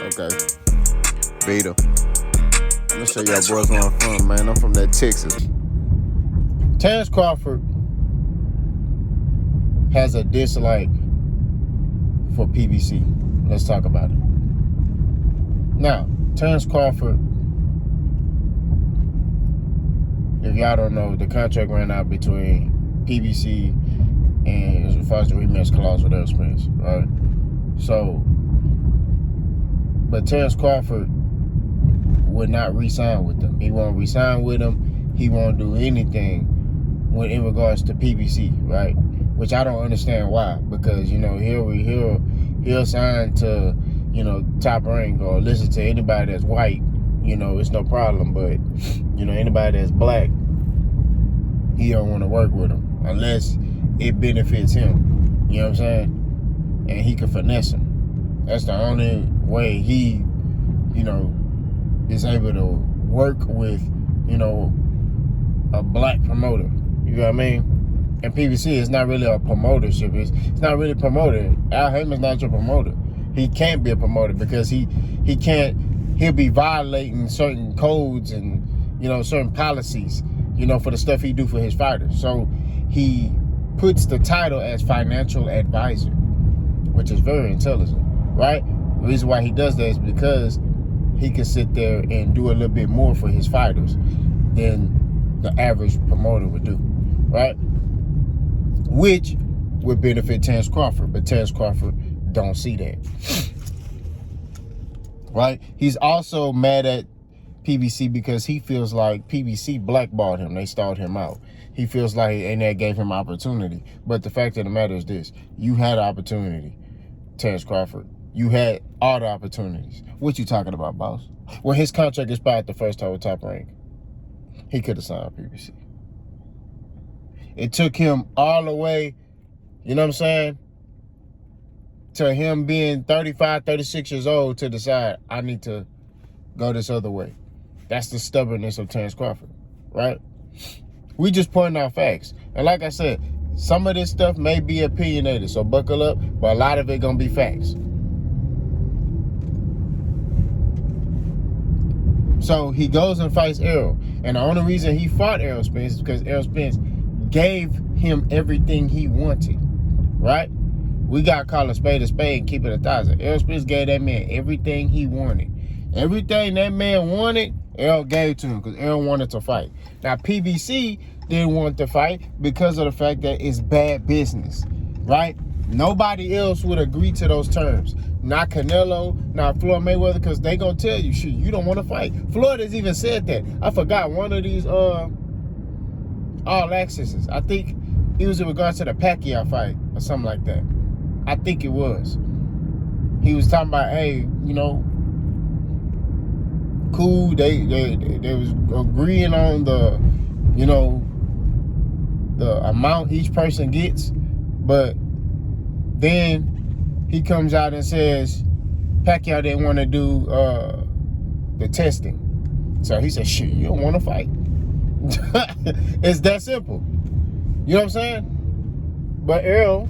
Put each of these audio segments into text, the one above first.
Okay. Vita. I'm gonna show y'all boys where I'm from, man. I'm from that Texas. Terence Crawford has a dislike for PBC. Let's talk about it. Now, Terence Crawford, if y'all don't know, the contract ran out between PBC and as far as the rematch clause with Errol Spence, right? So, but Terence Crawford would not re-sign with them. He won't re-sign with them. He won't do anything in regards to PBC, right? Which I don't understand why, because he'll sign to Top Rank or listen to anybody that's white. It's no problem, but anybody that's black, he don't want to work with them unless it benefits him. You know what I'm saying? And he can finesse him. That's the only way he, is able to work with, a black promoter. You know what I mean? And PBC is not really a promotership. It's not really promoted. Al Haymon's not your promoter. He can't be a promoter because he'll be violating certain codes and, certain policies, for the stuff he do for his fighters. So he puts the title as financial advisor, which is very intelligent, right? The reason why he does that is because he can sit there and do a little bit more for his fighters than the average promoter would do, right? Which would benefit Terence Crawford, but Terence Crawford don't see that, right? He's also mad at PBC because he feels like PBC blackballed him. They stalled him out. He feels like they gave him opportunity. But the fact of the matter is this: you had an opportunity, Terence Crawford. You had all the opportunities. What you talking about, boss? When his contract expired the first time with Top Rank, he could have signed PBC. It took him all the way, you know what I'm saying, to him being 35, 36 years old to decide, I need to go this other way. That's the stubbornness of Terence Crawford, right? We just pointing out facts. And like I said, some of this stuff may be opinionated, so buckle up, but a lot of it gonna be facts. So he goes and fights Errol. And the only reason he fought Errol Spence is because Errol Spence gave him everything he wanted, right? We got to call a spade and keep it 1,000. Errol Spence gave that man everything he wanted. Everything that man wanted, Errol gave to him because Errol wanted to fight. Now, PBC didn't want to fight because of the fact that it's bad business, right? Nobody else would agree to those terms. Not Canelo, not Floyd Mayweather, because they gonna tell you, shit, you don't want to fight. Floyd has even said that. I forgot one of these all accesses. I think it was in regards to the Pacquiao fight or something like that. I think it was. He was talking about, hey, cool. They was agreeing on the, the amount each person gets, but then he comes out and says Pacquiao didn't want to do the testing. So he said, shit, you don't want to fight. It's that simple. You know what I'm saying? But Errol,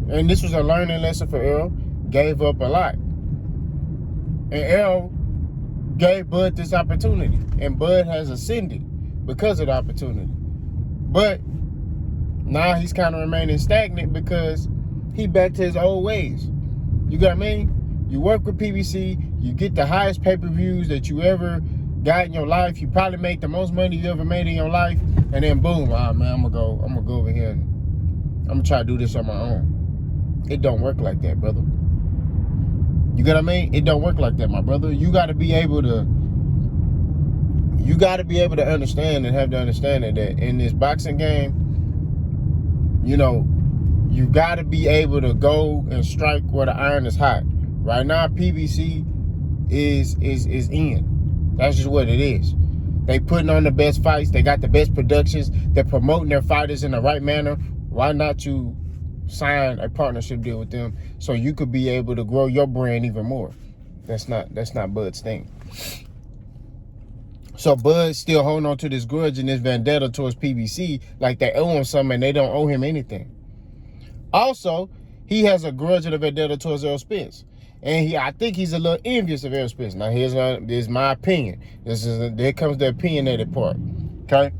and this was a learning lesson for Errol, gave up a lot. And Errol gave Bud this opportunity. And Bud has ascended because of the opportunity. But now he's kind of remaining stagnant because he back to his old ways. You got what I mean? You work with PBC, you get the highest pay-per-views that you ever got in your life. You probably make the most money you ever made in your life, and then boom, man, I'm gonna go over here and I'm gonna try to do this on my own. It don't work like that, brother. You get what I mean? It don't work like that, my brother. You gotta be able to understand and have the understanding that in this boxing game, you got to be able to go and strike where the iron is hot. Right now, PBC is in. That's just what it is. They putting on the best fights. They got the best productions. They're promoting their fighters in the right manner. Why not you sign a partnership deal with them so you could be able to grow your brand even more? That's not Bud's thing. So Bud's still holding on to this grudge and this vendetta towards PBC like they owe him something and they don't owe him anything. Also, he has a grudge and a vendetta towards Errol Spence. And I think he's a little envious of Errol Spence. Now, here's my opinion. There comes the opinionated part. Okay?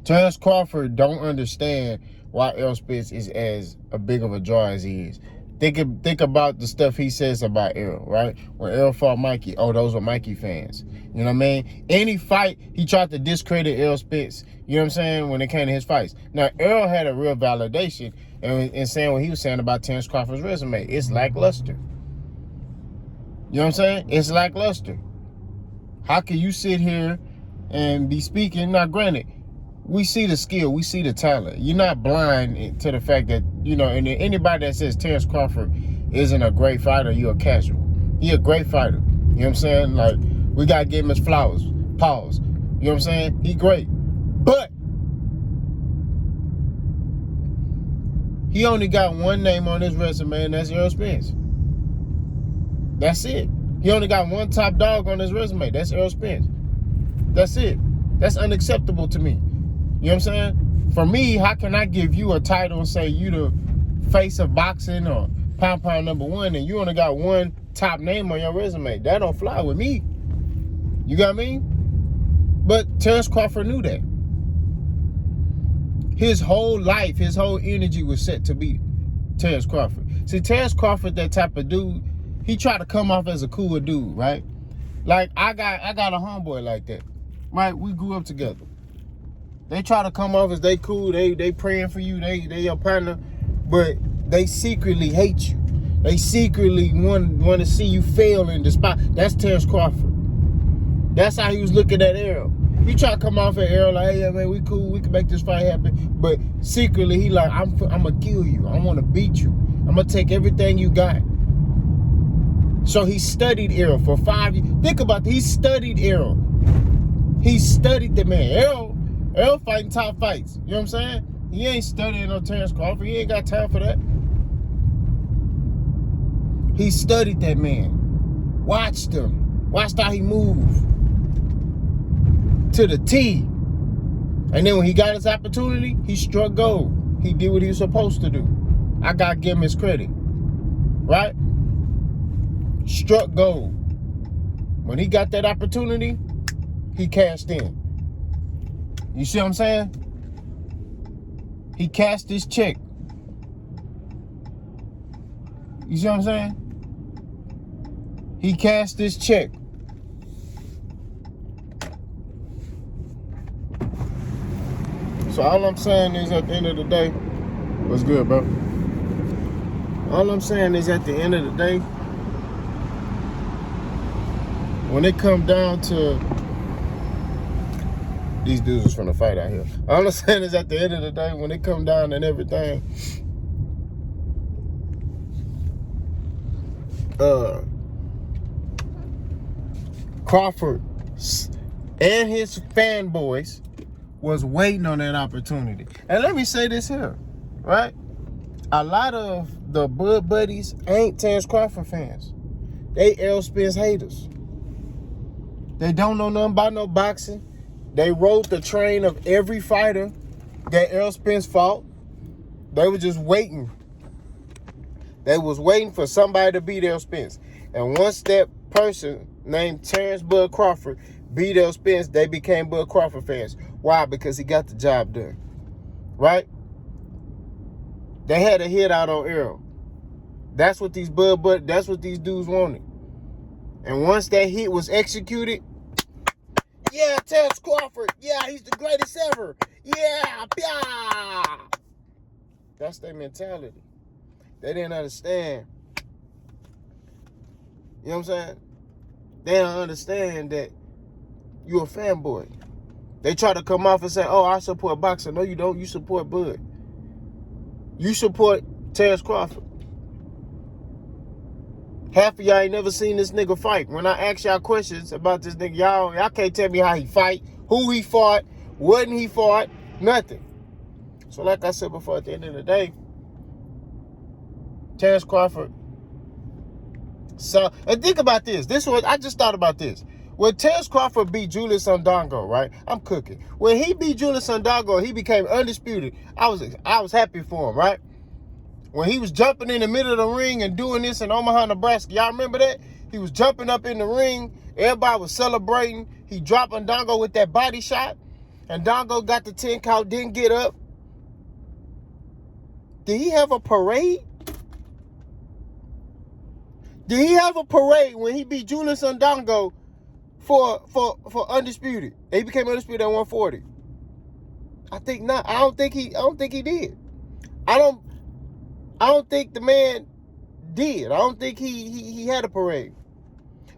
Terence Crawford don't understand why Errol Spence is as a big of a draw as he is. Think about the stuff he says about Errol, right? When Errol fought Mikey, those were Mikey fans. You know what I mean? Any fight, he tried to discredit Errol Spence. You know what I'm saying? When it came to his fights. Now, Errol had a real validation in saying what he was saying about Terence Crawford's resume. It's lackluster. You know what I'm saying? It's lackluster. How can you sit here and be speaking? Now, granted, we see the skill, we see the talent. You're not blind to the fact that, and anybody that says Terence Crawford isn't a great fighter, you're a casual. He a great fighter. You know what I'm saying? Like, we got to give him his flowers. Pause. You know what I'm saying? He great. But he only got one name on his resume, and that's Errol Spence. That's it. He only got one top dog on his resume. That's Errol Spence. That's it. That's unacceptable to me. You know what I'm saying? For me, how can I give you a title and say you the face of boxing or pound #1 and you only got one top name on your resume? That don't fly with me. You got what I mean? But Terence Crawford knew that. His whole life, his whole energy was set to beat Terence Crawford. See, Terence Crawford, that type of dude, he tried to come off as a cool dude, right? Like, I got a homeboy like that, right? We grew up together. They try to come off as they cool, they praying for you, they your partner, but they secretly hate you. They secretly want to see you fail and despise. That's Terence Crawford. That's how he was looking at Errol. He tried to come off at Errol like, hey, man, we cool, we can make this fight happen. But secretly, he like, I'm gonna kill you. I want to beat you. I'm gonna take everything you got. So he studied Errol for 5 years. Think about that. He studied Errol. He studied the man. Errol fighting top fights. You know what I'm saying? He ain't studying no Terence Crawford. He ain't got time for that. He studied that man. Watched him. Watched how he moved. To the T. And then when he got his opportunity, he struck gold. He did what he was supposed to do. I gotta give him his credit. Right? Struck gold. When he got that opportunity, he cashed in. You see what I'm saying? He cashed his check. You see what I'm saying? He cashed his check. So all I'm saying is at the end of the day, what's good, bro? All I'm saying is at the end of the day, when it come down to these dudes was from the fight out here. All I'm saying is at the end of the day, when it come down and everything, Crawford and his fanboys was waiting on that opportunity. And let me say this here, right? A lot of the Bud Buddies ain't Terence Crawford fans. They Errol Spence haters. They don't know nothing about no boxing. They rode the train of every fighter that Errol Spence fought. They were just waiting. They was waiting for somebody to beat Errol Spence. And once that person named Terence Bud Crawford beat Errol Spence, they became Bud Crawford fans. Why? Because he got the job done. Right? They had a hit out on Errol. That's what these that's what these dudes wanted. And once that hit was executed, yeah, Terence Crawford, yeah, he's the greatest ever. Yeah, yeah. That's their mentality. They didn't understand. You know what I'm saying? They don't understand that you're a fanboy. They try to come off and say, oh, I support boxing. No, you don't. You support Bud. You support Terence Crawford. Half of y'all ain't never seen this nigga fight. When I ask y'all questions about this nigga, y'all can't tell me how he fight, who he fought, when he fought, nothing. So like I said before, at the end of the day, Terence Crawford. So, and think about this. I just thought about this. When Terence Crawford beat Julius Ondongo, right? I'm cooking. When he beat Julius Ondongo, he became undisputed. I was happy for him, right? when he was jumping in the middle of the ring and doing this in Omaha, Nebraska. Y'all remember that? He was jumping up in the ring. Everybody was celebrating. He dropped Ndongo with that body shot. And Ndongo got the 10 count, didn't get up. Did he have a parade? Did he have a parade when he beat Julius Ndongo for undisputed? He became undisputed at 140. I think not. I don't think he did. I don't think the man did. I don't think he had a parade.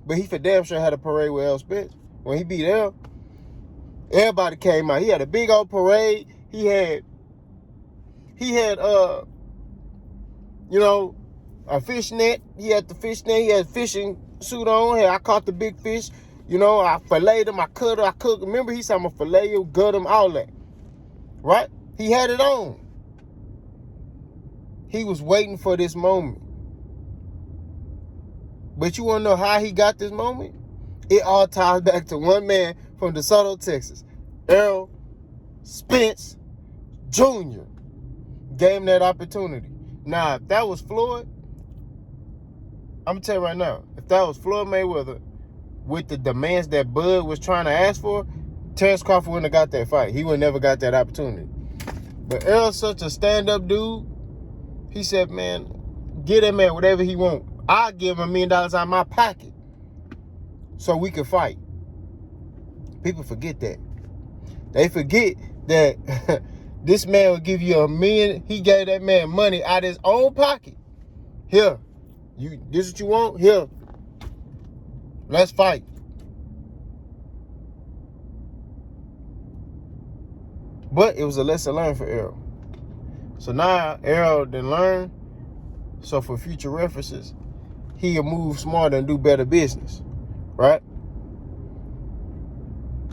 But he for damn sure had a parade with L. Spence. When he beat L, everybody came out. He had a big old parade. He had a fish net. He had the fish net. He had a fishing suit on. Hey, I caught the big fish. I filleted him. I cut him. I cooked. Remember, he said, I'm going to fillet him, gut him, all that. Right? He had it on. He was waiting for this moment. But you want to know how he got this moment? It all ties back to one man from DeSoto, Texas. Errol Spence Jr. gave him that opportunity. Now, if that was Floyd, I'm going to tell you right now, if that was Floyd Mayweather with the demands that Bud was trying to ask for, Terence Crawford wouldn't have got that fight. He would have never got that opportunity. But Errol's such a stand-up dude. He said, man, get that man whatever he want. I'll give him $1 million out of my pocket so we can fight. People forget that. They forget that this man will give you $1 million. He gave that man money out of his own pocket. Here, this what you want? Here, let's fight. But it was a lesson learned for Errol. So now Errol didn't learn. So for future references, he'll move smarter and do better business, right?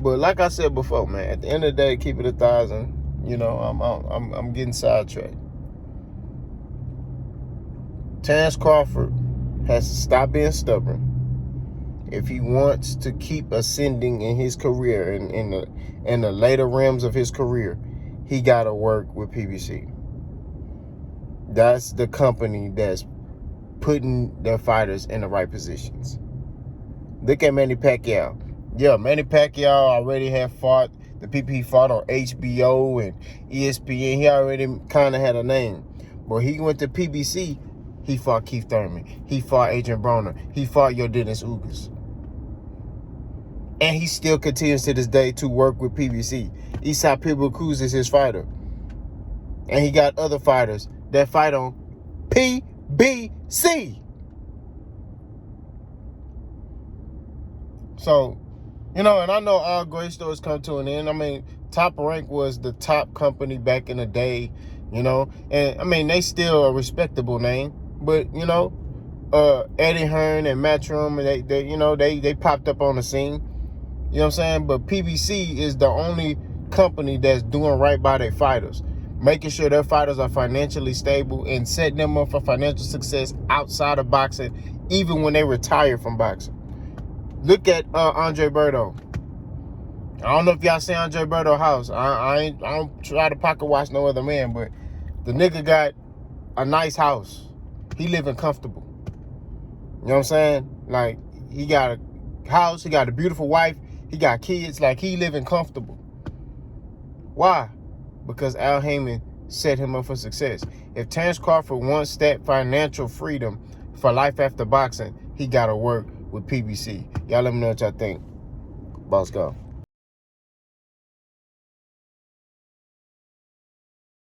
But like I said before, man, at the end of the day, keep it 1,000. I'm getting sidetracked. Terence Crawford has to stop being stubborn. If he wants to keep ascending in his career, in the later realms of his career, he got to work with PBC. That's the company that's putting their fighters in the right positions. Look at Manny Pacquiao. Yeah, Manny Pacquiao already had fought. The people he fought on HBO and ESPN, he already kind of had a name. But he went to PBC, he fought Keith Thurman. He fought Adrian Broner. He fought your Dennis Ugas. And he still continues to this day to work with PBC. Isai Pitbull Cruz is his fighter. And he got other fighters that fight on PBC. So, and I know all great stories come to an end. I mean, Top Rank was the top company back in the day, and I mean, they still a respectable name, but, Eddie Hearn and Matchroom, they popped up on the scene, you know what I'm saying? But PBC is the only company that's doing right by their fighters, making sure their fighters are financially stable and setting them up for financial success outside of boxing, even when they retire from boxing. Look at Andre Berto. I don't know if y'all seen Andre Berto's house. I don't try to pocket watch no other man, but the nigga got a nice house. He living comfortable. You know what I'm saying? Like, he got a house, he got a beautiful wife, he got kids, like, he living comfortable. Why? Because Al Haymon set him up for success. If Terence Crawford wants that financial freedom for life after boxing, he got to work with PBC. Y'all let me know what y'all think. Boss go.